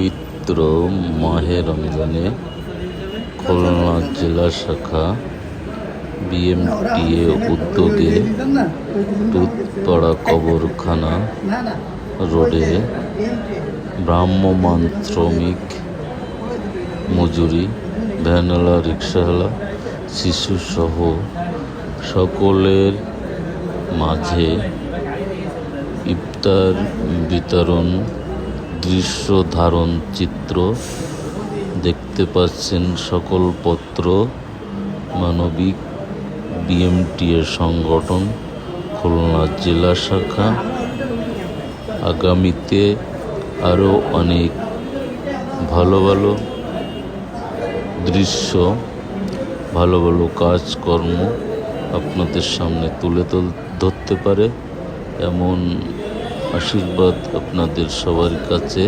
পবিত্র মাহে রমজানে খুলনা জেলা শাখা বিএমটিএ উদ্যোগে টুথপাড়া কবরখানা রোডে ভ্রাম্যমাণ শ্রমিক, মজুরি, ভ্যানওয়ালা, রিকশাওয়ালা, শিশুসহ সকলের মাঝে ইফতার বিতরণ দৃশ্য ধারণ চিত্র দেখতে পাচ্ছেন। সকল পত্র মানবিক বিএমটিএ সংগঠন খুলনা জেলা শাখা আগামীতে আরও অনেক ভালো ভালো দৃশ্য, ভালো ভালো কাজকর্ম আপনাদের সামনে তুলে ধরতে পারে এমন আশীর্বাদ আপনাদের সবার কাছে